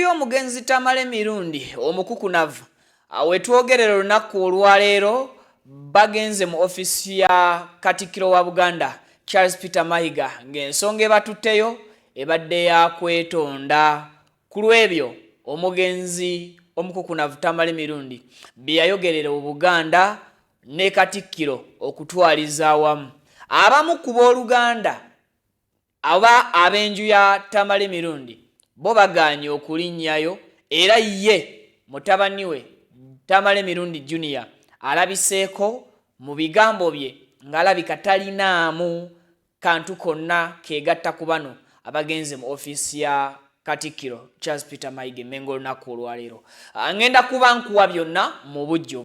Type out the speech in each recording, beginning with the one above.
y'omugenzi Tamale Mirundi omukukunavu wetwogerera olunaku olwaleero bagenze mu ofisi ya Katikkiro wa Buganda Charles Peter Mayiga ng'ensonga ebatutteyo ebadde ya kwetonda ku lw'ebyo omugenzi omukukunavu Tamale Mirundi bye yayogerera mu Buganda ne Katikkiro okutwaliza awamu abamu ku booluganda aba ab'enju ya Tamale Mirundi bo baganye okulinnyayo era ye mutabani we Tamale Mirundi Junior alabiseeko mu bigambo bye ng'alabika talinaamu kantu konna kegatta ku bano abagenze mu ofisi ya Katikkiro Charles Peter Mayiga Mengo olunaku olwaleero. Ngenda kuba nkuwa byonna mu bujjo.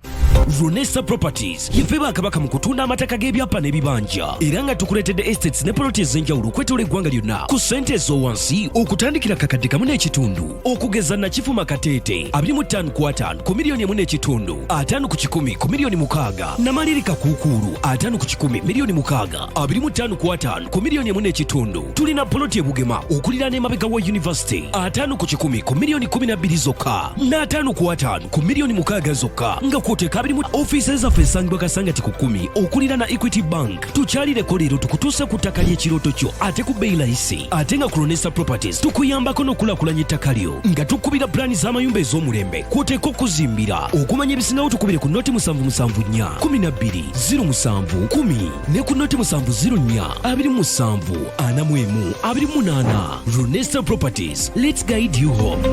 Runesa Properties yife bakabaka mu kutunda amataka g'ebyapa n'ebibanja era nga tukuletedde estates ne properties z'enjawulo okwetola eggwanga lyonna ku ssente ez'owansi okutandikira kakadde kamu n'ekitundu okugeza Nakifuma Kateete 25 ku 5 ku miliyoni 1.5 5 ku 10 ku miliyoni 6 Namalirika Kuukulu 5 ku 10 miliyoni 6 25 ku 5 ku miliyoni 1.5 tulina poloti e Bugema okuliraana emabega wa University 5 ku 10 ku miliyoni 12 zokka n'5 ku 5 ku miliyoni 6 zokka nga kwoteka offices zaffe esangibwa Kasangati ku 10 okulira na Equity Bank tukyalireko leero tukutuusa ku ttaka ly'ekirooto kyo ate ku bbeeyi layisi ate nga ku Runesa Properties tukuyambako n'okulaakulanya ettaka lyo nga tukubira pulaani z'amayumba ez'omulembe kw'oteeka okuzimbira okumanya ebisingawo tukubire ku noti 774 12 07 10 ne ku noti 704 27 41 28 Runesa Properties, let's guide you home.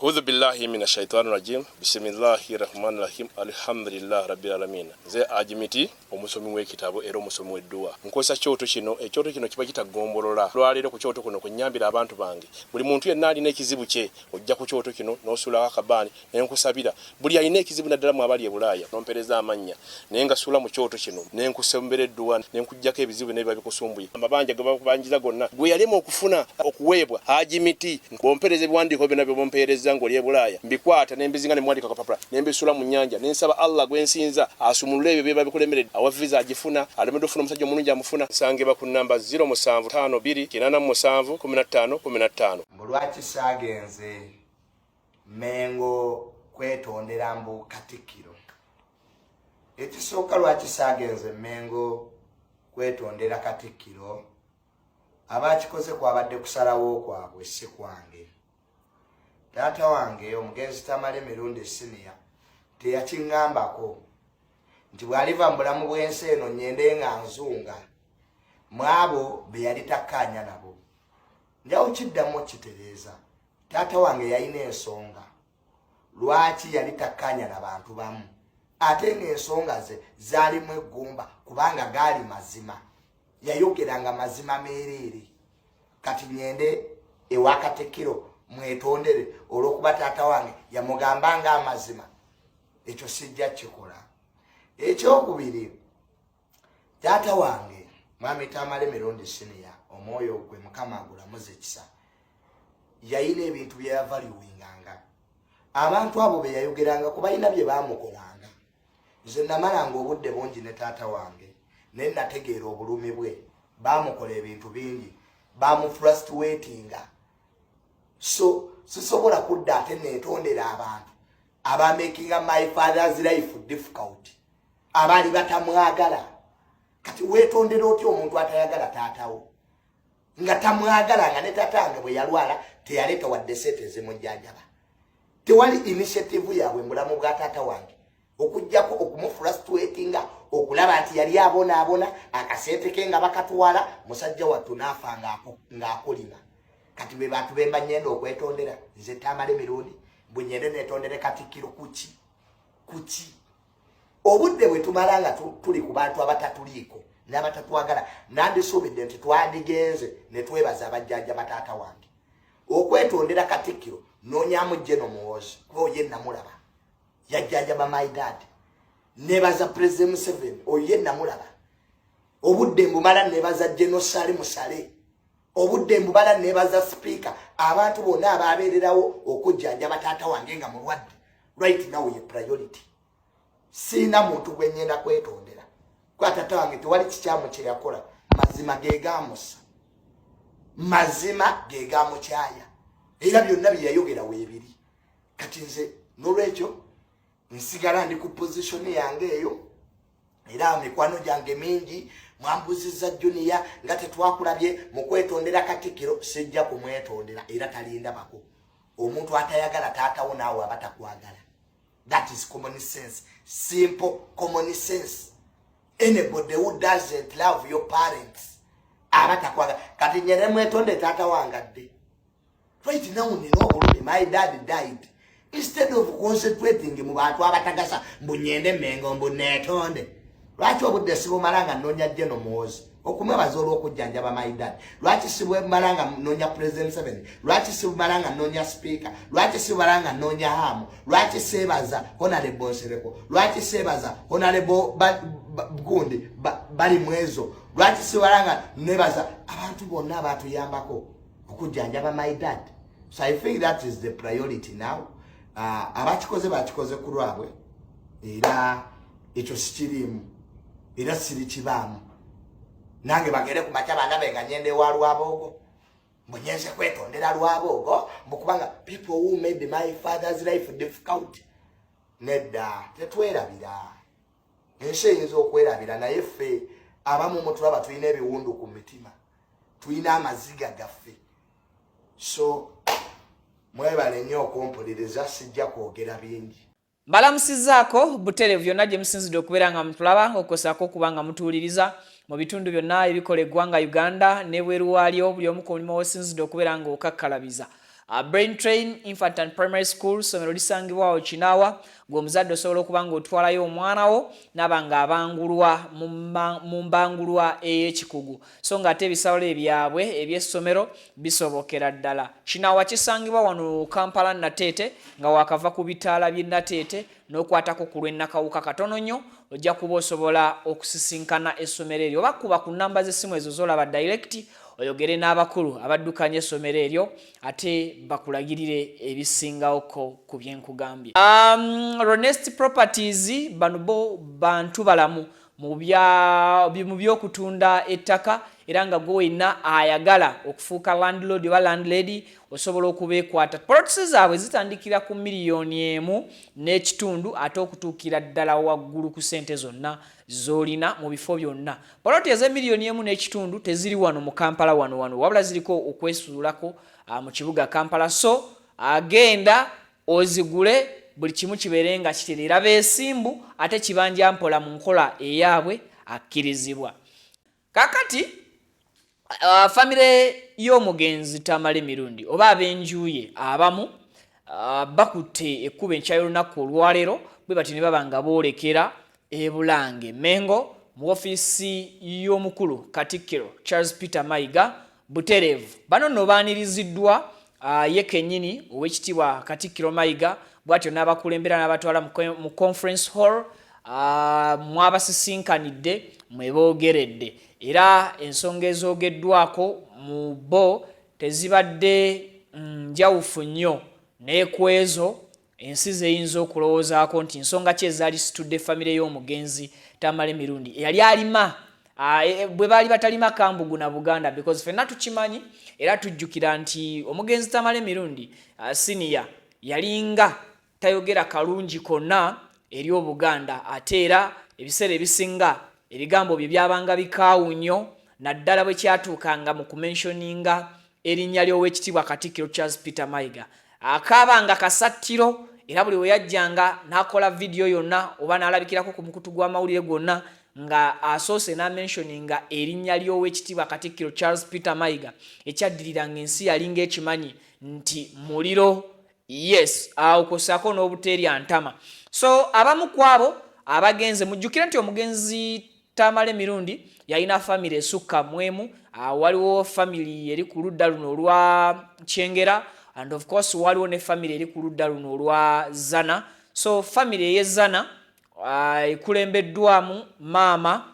A'udhu billahi minash shaitani rajim. Bismillahir rahmanir rahim. Alhamdulillah rabbil alamin. Ze ajimiti omusomi w'ekitabo era omusomi w'edduwa. Nkosa kyoto kino, ekyoto kino kiba kitagombolola. Lwaliro ku kyoto kuno kunyambira abantu bange. Buli muntu yenna alina ekizibu kye, ojja ku kyoto kino n'osula akabani n'enkusabira. Buli alina ekizibu naddala mu abali e Bulaaya, n'ompereza amannya. Naye nga sula mu kyoto kino, n'enkusembera edduwa, n'enkujjako ebizibu n'ebiba bikusumbuye. Amabanja ge bakubanjiza gonna. Gwe yalema okufuna okuweebwa ajimiti. Bompereze ebiwandiiko byonna bye bompereza ngoli e Bulaaya mbikwata nembizinga ne mwandika kapapula nembisula mu nnyanja nensaba Allah gwensinza asumulule ebyo bye bikulemerera awa visa agifuna alemedde ofuna omusajja omulungi amufuna sange ba ku namba 0752871515 Mulwaki sagenze Mengo kwetondera mbu Katikkiro ekisooka lwaki sagenze Mengo kwetondera Katikkiro abakikoze kwabadde kusalawo kwabwe si kwange. Taata wange omugenzi Tamale Mirundi Senior teyakingambako nti bw'aliva mu bulamu bw'ensi eno nyende nga nzunga mwabo be yali takkaanya nabo. Njawo kiddamu kitereeza taata wange yalina ensonga lwaki yali takkaanya n'abantu bamu ate ng'ensonga ze zaalimu eggumba kubanga gaali mazima yayogeranga mazima meereere. Kati nyende ewa Katikkiro mwetondere olwokuba taata wange yamugambanga amazima ekyo sijja kikola. Ekyokubiri taata wange mwami Tamale Mirundi Senior omwoyo gwe Mukama agulamuze ekisa yayina ebintu bye yavaluwinganga abantu abo be yayogeranga kubalina bye baamukolanga. Nze namalanga obudde bungi ne taata wange ne nategeera obulumi bwe baamukola ebintu bingi baamufrustratinga. So sisobola kudda ate netondera abantu aba making my father's life difficult abali batamwagala. Kati wetondera otyo omuntu atayagala taatawo nga tamwagala nga ne tatange bwe yalwala teyaleta wadde sente zimujjanjaba. Tewali initiative yaabwe mulamu bwa taata wange okujjako okumufrustratinga okulaba nti yali abona akasente ke nga bakatwala musajja wattu naafa ng'akolima. Kati be bantu bemba nyenda okwetondera nze Tamale Mirundi bunyende netondere Katikkiro kuki obudde bwe tumalanga tuli ku bantu abatatuliiko n'abatatwagala nandisuubidde nti twandigenze ne twebaza abajjajja bataata wange okwetondera Katikkiro noonyamu Jeno Muhoozi kuba oye namulaba yajjajjaba my dad nebaza President Museveni oye namulaba obudde mbumala nebaza Jeno Sale Musale obudde mbubala nebaza speaker abantu bonna ababeererawo okujjanja taata wange nga mulwadde right now ye priority. Sina muntu gwe nyenda kwetondera kwa taata wange tewali kikyamu kye yakola mazima ge gamusa mazima ge gamukyaya era byonna bye yayogera weebiri kati nze n'olwekyo nsigala ndi ku position yange eyo era mikwano gyange mingi mwambuzizza Junior nga tetwakulabye mu kwetondera Katikkiro sijja kumwetondera era talinda bako omuntu atayagala taatawo naawe abatakwagala. That is common sense, simple common sense. Anybody who doesn't love your parents abatakwagala kati nyere mwetonde taata wangadde. Right now my dad died. Instead of concentrating mu bantu abatagasa mbunyende mengo mbunetonde lwaki obudde sibumalanga nonya Jeno Muhoozi okumwebaza olw'okujjanjaba my dad lwaki sibumalanga nonya President 7 lwaki sibumalanga nonya Speaker lwaki sibumalanga nonya Hamu lwaki sebaza Honorable Nsereko lwaki sebaza Honorable Gundi bali mwezo lwaki sibumalanga nebaza abantu bonna abatuyambako okujjanjaba my dad. So I think that is the priority now. Abachikoze bachikoze ku lwabwe era ekyo sikirimu era siri kibamu nange bagere ku makyabana benga nyende wa Lwabogo mbonyenze kwetondera Lwabogo mbukubanga people who made my father's life difficult nedda tetwerabira ensi eyinza okwerabira naye ffe abamu mutulaba tulina ebiwundu ku mitima tulina amaziga gaffe so mwebale nnyo okumpuliriza sijja kwogera bingi. Mbalamusizaako butereevu byonna gye musinzidde okubeera nga mutulaba okosako kubanga mutuwuliriza mu bitundu byonna ebikola eggwanga Uganda n'ebweru waalyo buli omu ku mulimu osinzidde okubeera nga okakkalabiza. Brain Train Infant and Primary School somero lisangibwa Kinaawa gw'omuzadde osobola okuba nga otwalayo omwana wo n'abanga abangulwa mu mbangulwa ey'ekikugu so ng'ate ebisawole ebyabwe eby'essomero bisobokera ddala. Kinaawa kisangibwa wano Kampala Nateete nga wakava ku bitaala by'e Nateete n'okwatako ku lw'ennakawuka katono nnyo ojja kuba osobola okusisinkana essomero eryo oba kuba ku nnamba z'essimu ezo z'olaba direct oyogere n'abakulu abaddukanya essomero eryo ate bakulagirire ebisingawoko ku byenkugambye. Honest Properties bano bo bantu balamu mu by'okutunda ettaka era nga gwe wenna ayagala okufuuka landlord oba landlady osobola okubeekwata. Plots zaabwe zitandikira ku $1.5 ate okutuukira ddala waggulu ku ssente zonna z'olina mu bifo byonna. Plot eze $1.5 teziri wano mu Kampala wano wabula ziriko okwesuulako mu kibuga Kampala so agenda ozigule buli kimu kibeere nga kiterera beesimbu ate kibanja mpola mu nkola eyaabwe akkirizibwa. Kakati famire y'omugenzi Tamale Mirundi oba ab'enjuye abamu bakutte ekkuba enkya y'olunaku olwaleero bwe bati ne baba nga boolekera e Bulange Mengo mu ofiisi y'omukulu Katikkiro Charles Peter Mayiga butereevu. Bano nno baaniriziddwa ye kennyini ow'ekitiibwa Katikkiro Mayiga bw'atyo n'abakulembera n'abatwala mu conference hall mwabasisinkanidde mwe boogeredde era ensonga ezoogeddwako mu bo tezibadde njawufu nnyo n'ekwezo ensi zeyinza okulowoozaako nti nsonga ki ezaali situdde famire y'omugenzi Tamale Mirundi eyali alima bwe baali batalima Kambugu na Buganda because ffenna tukimanyi era tujjukira nti omugenzi Tamale Mirundi senior yalinga tayogera kalungi konna eri Obuganda ate era ebiseera ebisinga ebigambo bye byabanga bikaawu nnyo naddala bwe kyatuukanga mu kumentioninga erinnya ly'Oweekitiibwa Katikkiro Charles Peter Mayiga akaabanga kasattiro era buli we yajjanga n'akola vidiyo yonna oba n'alabikirako ku mukutu gw'amawulire gwonna nga asoose n'amentioninga erinnya ly'Oweekitiibwa Katikkiro Charles Peter Mayiga ekyaddiriranga ensi yalinga ekimanyi nti muliro yes okosako n'obuteerya ntama. So abamu kwabo abagenze mujjukira nti omugenzi Tamale Mirundi yalina famire esukka mwemu waliwo family eri ku ludda luno olwa Kyengera and of course waliwo ne family eri ku ludda luno olwa Zana. So family ey'Ezana ekulembeddwamu maama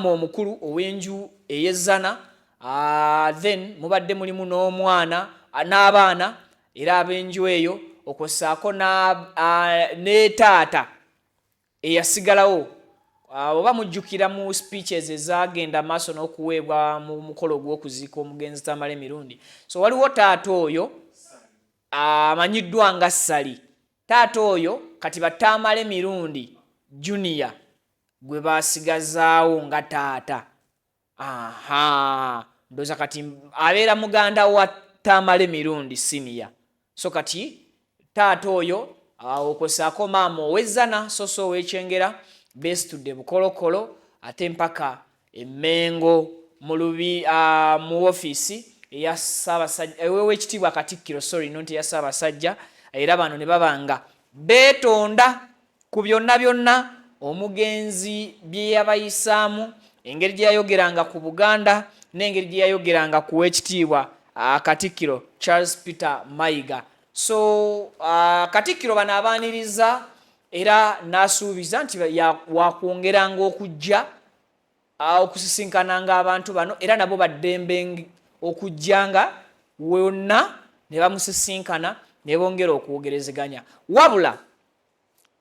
omukulu ow'enju ey'Ezana then mubadde mulimu n'omwana n'abaana era ab'enju eyo okosaako ne taata eyasigalawo oba mujjukira mu speeches ezagenda maaso n'okuweebwa mu mukolo gw'okuziika omugenzi Tamale Mirundi. So waliwo taata oyo amanyiddwa nga Sali. Taata oyo kati Tamale Mirundi Junior gwe basigazaawo nga taata. Ndoza kati abeera muganda wa Tamale Mirundi Senior. So kati taata oyo okosaako maama ow'ezzana Soso ow'Ekyengera beesitudde bukolokolo ate mpaka Emmengo mu ofiisi eya Ssaabasajja ew'Ekitiibwa Katikkiro nonti eya Ssaabasajja, era bano ne babanga beetonda ku byonna byonna omugenzi bye yabayisaamu, engeri gye yayogeranga ku Buganda n'engeri gye yayogeranga ku Weekitiibwa Katikkiro Charles Peter Mayiga. So Katikkiro bano abaaniriza era n'asuubiza nti wakwongeranga okujja okusisinkananga abantu bano, era nabo baddembe okujjanga wonna ne bamusisinkana ne bongera okwogerezeganya. Wabula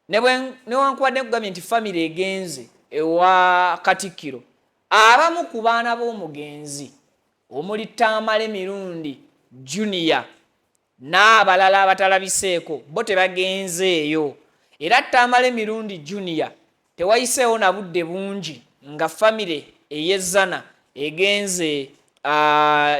newankubadde nkugambye nti famire egenze ewa Katikkiro, abamu ku baana b'omugenzi omuli Tamale Mirundi Junior n'abalala abatalabiseeko bo tebagenzeeyo. Era Tamale Mirundi Junior tewayiseewo na budde bungi nga famire ey'ezzana egenze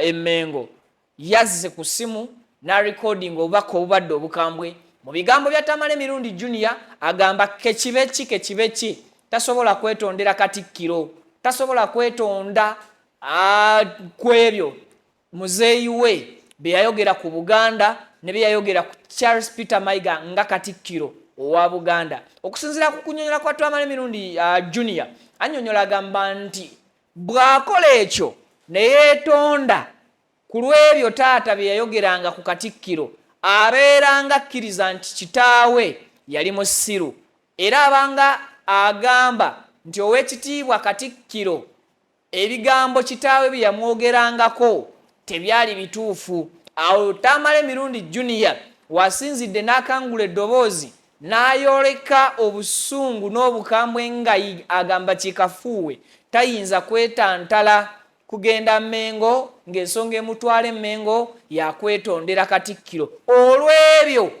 Emmengo yazze ku ssimu na recording obubaka obubadde obukambwe. Mu bigambo bya Tamale Mirundi Junior agamba kekibe ki tasobola kwetondera Katikkiro, tasobola kwetonda ku ebyo muzeeyi we bye yayogera ku Buganda ne bye yayogera ku Charles Peter Mayiga nga Katikkiro owa Buganda. Okusinziira ku kunyonyola kwa Tamale Mirundi Junior, annyonnyola agamba nti bw'akola ekyo ne yeetonda ku lw'ebyo taata bye yayogeranga ku Katikkiro, abeeranga akkiriza nti kitaawe yali musiru, era abanga agamba nti Oweekitiibwa Katikkiro ebigambo kitaawe bye yamwogerangako tebyali bituufu. Awo Tamale Mirundi Junior wasinzidde n'akangula eddoboozi n'ayoleka obusungu n'obukambwe nga agamba kikafuuwe tayinza kwetantala kugenda Mmengo ng'ensonga emutwala Emmengo yakwetondera Katikkiro olw'ebyo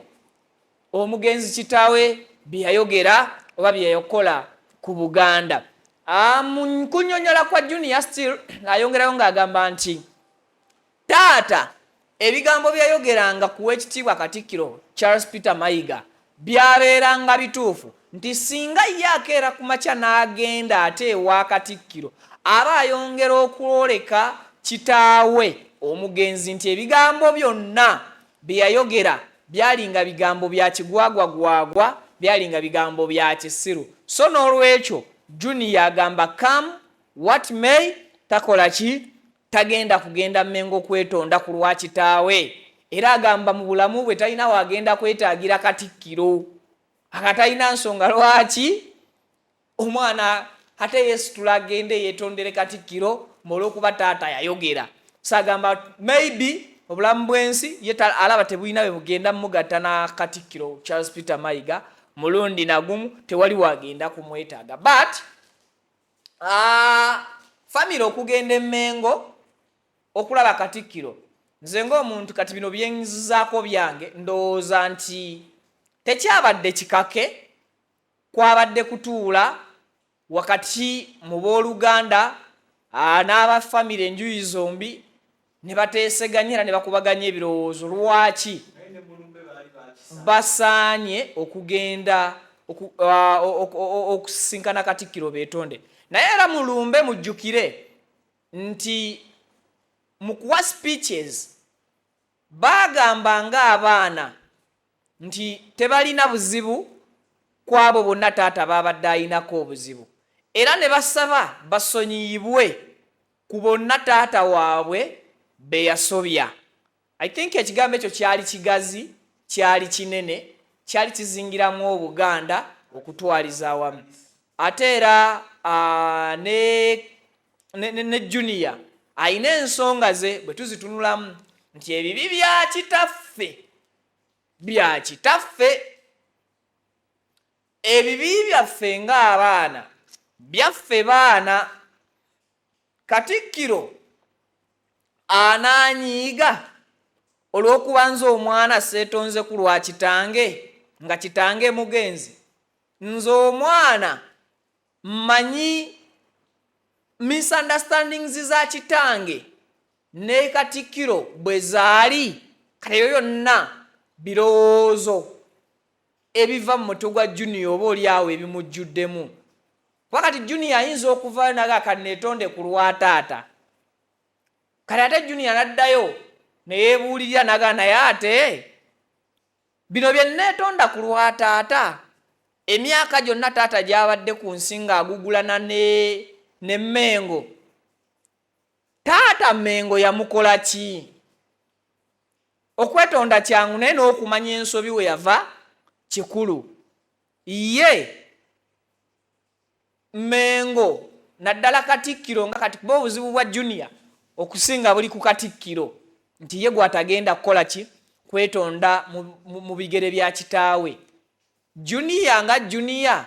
omugenzi kitaawe bye yayogera oba bye yakola ku Buganda. Mu kunyonyola kwa Junior still ayongerayo ng'agamba nti taata ebigambo byayogeranga ku Weekitiibwa Katikkiro Charles Peter Mayiga byabeeranga bituufu, nti singa ye akeera ku makya n'agenda ate ewa Katikkiro aba ayongera okwoleka kitaawe omugenzi nti ebigambo byonna bye yayogera byalinga bigambo bya kigwagwagwagwa, byalinga bigambo bya kisiru. So n'olwekyo Junior agamba come what may, takola ki, tagenda kugenda Mmengo kwetonda ku lwa kitaawe, era agamba mu bulamu bwe talina wagenda kwetaagira Katikkiro, akatalina nsonga lwaki omwana ate yeesitula agende yeetondere Katikkiro olw'okuba taata yayogera. Sagamba maybe obulamu bw'ensi ye alaba tebulina bwe bugenda mugatta na Katikkiro Charles Peter Mayiga mulundi nagumu, tewali wagenda kumwetaaga. But famire okugenda Mmengo okulaba Katikkiro, nze ng'omuntu kati bino byenzizaako byange ndowooza nti tekyabadde kikake, kwabadde kutuula wakati mu booluganda n'abafamire enjuyi zombi ne bateeseganyira ne bakubaganya ebirowoozo lwaki basaanye okugenda okusisinkana Katikkiro beetonde. Naye era mulumbe mujjukire nti mu kuwa speeches bagamba ng'abaana nti tebalina buzibu kwabo bonna taata babadde ayinako obuzibu, era ne basaba basonyiyibwe ku bonna taata waabwe be yasobya. I think ekigambo ekyo kyali kigazi, kyali kinene, kyali kizingiramu Obuganda okutwaliza awamu. Ate era ne Junior ayina ensonga ze bwe tuzitunulamu nti ebibi bya kitaffe, ebibi byaffe ng'abaana byaffe baana Katikkiro ananyiiga olw'okubanza omwana seetonze ku lwa kitange nga kitange mugenzi nze omwana mmanyi misunderstandings za kitange ne Katikkiro bwe zaali kale eyo yonna birowoozo ebiva mu mutwe gwa Junior oba oli awo ebimujjuddemu wakati Junior ayinza okuvaayo naga kaneetonde ku lwa taata kale ate Junior naddayo ne yeebuulirira naga naye ate bino bye neetonda ku lwa taata emyaka gyonna taata gy'abadde ku nsi ng'agugulana ne Mengo taata Mengo yamukola ki okwetonda kyangu naye n'okumanya ensobi we yava kikulu ye Mengo naddala Katikkiro nga kati kuba obuzibu bwa Junior okusinga buli ku Katikkiro nti ye gwatagenda kukola ki kwetonda mu bigere bya kitaawe Junior nga Junior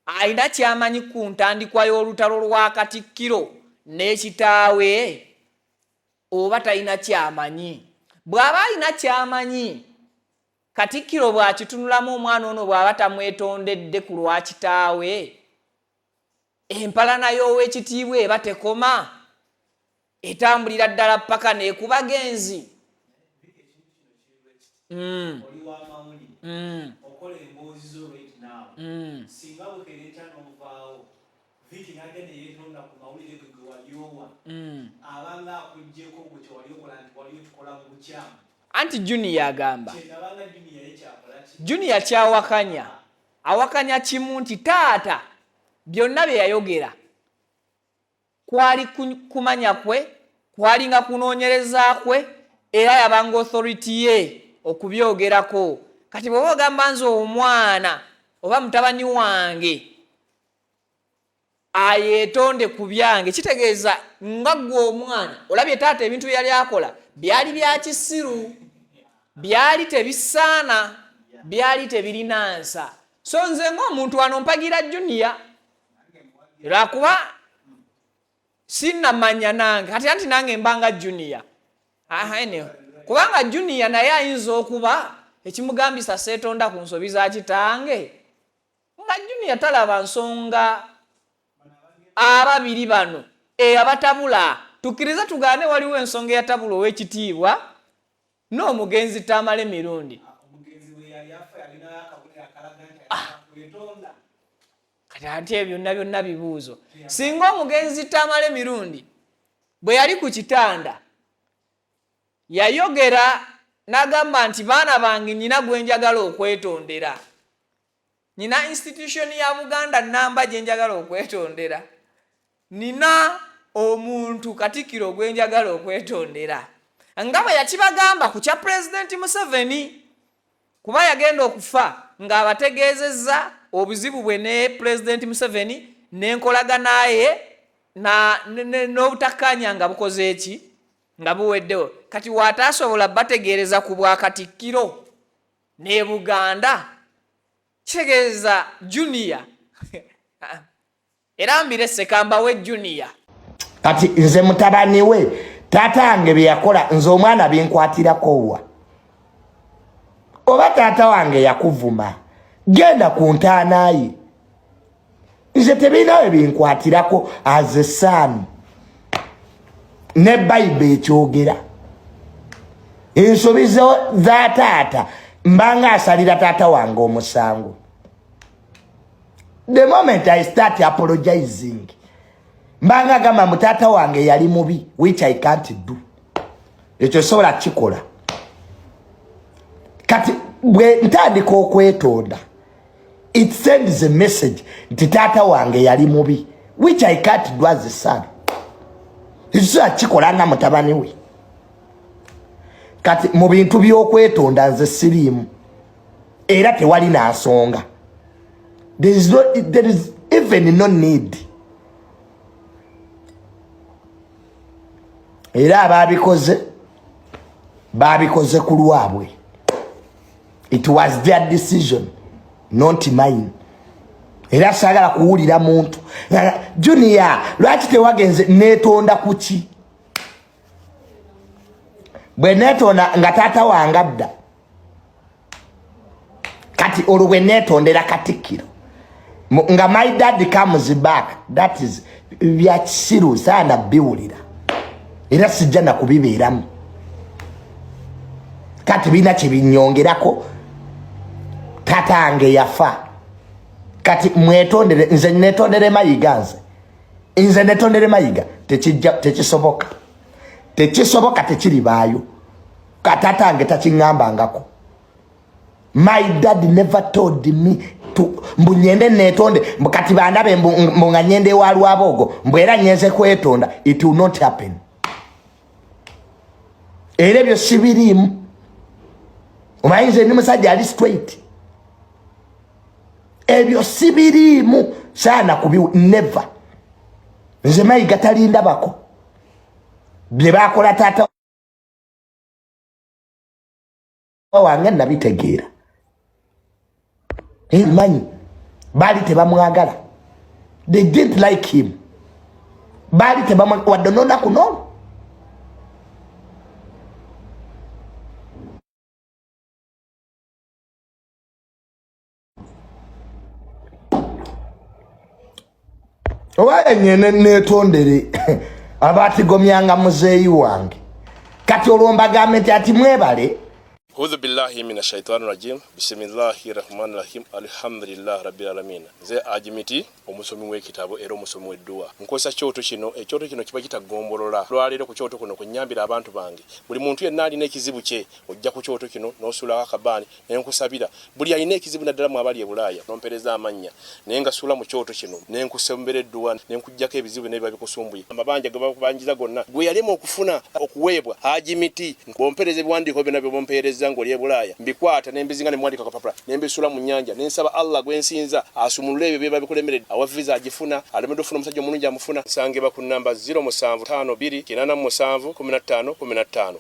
ayina kyamanyi ku ntandikwa y'olutalo lwa Katikkiro n'ekitaawe oba talina kyamanyi bw'aba alina kyamanyi Katikkiro bw'akitunulamu omwana ono bw'aba tamwetondedde ku lwa kitaawe empalana y'ow'ekitiibwa eba tekoma etambulira ddala paka neekuba genzi okola emboozi zo right now singa bukereeta n'ovaawo viki n'agenda yeetonda ku mawulire ge waliowa abanga akuggyeko gwe tewali okola nti wali otukola mu bukyamu anti Junior agamba kyendabanga Junior yekyakola ki Junior awakanya kimu nti taata byonna bye yayogera kwali kumanya kwe kwalinga kunoonyereza kwe era yabanga authority ye okubyogerako kati bw'oba ogamba nze omwana oba mutabani wange ayeetonde ku byange kitegeeza nga ggwe omwana olabye taata ebintu yali akola byali bya kisiru byali tebisaana byali tebirina nsa so nze ng'omuntu wano mpagira Junior lwakuba sinnamanya nange kati anti nange mbanga Junior kubanga Junior naye ayinza okuba ekimugambisa seetonda ku nsobi za kitange nga Junior talaba nsonga ababiri bano abatabula tukkiriza tugaane waliwo ensonga eyatabula ow'ekitiibwa n'omugenzi Tamale Mirundi kati ate ebyo byonna bibuuzo singa omugenzi Tamale Mirundi bwe yali ku kitanda yayogera n'agamba nti baana bange nyina gwe njagala okwetondera nina institution ya Buganda namba gye njagala okwetondera nina omuntu Katikkiro gwe njagala okwetondera nga bwe yakibagamba ku kya President Museveni kuba yagenda okufa ng'abategeezezza obuzibu bwe ne President Museveni n'enkolaganaye n'obutakkaanya nga bukoze eki nga buweddewo kati waataasobola bategeereza ku bwa Katikkiro ne Buganda kitegeeza Junior era mbire sekamba we Junior kati nze mutabani we taata wange bye yakola nze omwana binkwatirako wa oba taata wange yakuvuma genda ku ntaanaye nze tebinawe binkwatirako as a son ne Bible ekyogera ensobi za taata mbanga asalira taata wange omusango the moment I start apologizing mbanga gamba mutaata wange yali mubi which I can't do ekyo sobola kikola kati bwe ntandika okwetonda it sends a message nti taata wange yali mubi which I can't do as a son ekyo kikola nga mutabani we kati mu bintu by'okwetonda nze siriimu era tewali nansonga there is even no need era babikoze ku lwabwe it was their decision not mine era sagala kuwulira muntu Junior lwaki tewagenze netonda kuki bwe netonda nga taata wange adda kati olwo bwe netondera Katikkiro nga my dad comes back that is bya kisiru sana biwulira era sijja na kubibeeramu kati bina kibinyongerako tatange yafa kati mwetondere nze netondere Mayiga nze netondere Mayiga tekisoboka tekiribaayo katatange takingambangako my dad never told me to mbunyende netonde kati bandabe mbunga nyende walwabogo mbwera nyenze kwetonda it will not happen erebyo sibirimu umayinze ni musajja ali straight ebyo sibirimu sana kubi never nze Mayiga talinda bako bye bakola tata wange nabitegeera manyi bali tebamwagala they didn't like him bali wadonona kuno owa nyene netondere abatigomyanga muzeeyi wange kati olomba gavumenti ati mwebale A'udhu billahi minash shaitani rajim. Bismillahir rahmanir rahim. Alhamdulillah rabbil alamin. Ze ajimiti omusomi w'ekitabo era omusomi w'edduwa. Nkosa kyoto kino ekyoto kino kiba kitagombolola. Lwalero ku kyoto kuno kunyambira abantu bange. Buli muntu yenna alina ekizibu kye ojja ku kyoto kino n'osula akabani n'enkusabira. Buli alina ekizibu naddala mu abali e Bulaaya n'ompereza amanya. Naye nga sula mu kyoto kino n'enkusembera edduwa n'enkujjako ebizibu n'ebiba bikusumbuye. Amabanja ge bakubanjiza gonna gwe yalema okufuna okuweebwa ajimiti bompereze biwandiiko byonna bye bompereza ngoli e Bulaaya mbikwata nembizinga ne mwandika kapapula nembisula mu nyanja nensaba Allah gwensinza asumulule ebyo byeba bikulemerede awa visa agifuna alemedo funa musajja omulungi amufuna sange ba ku namba 0752 87 15 15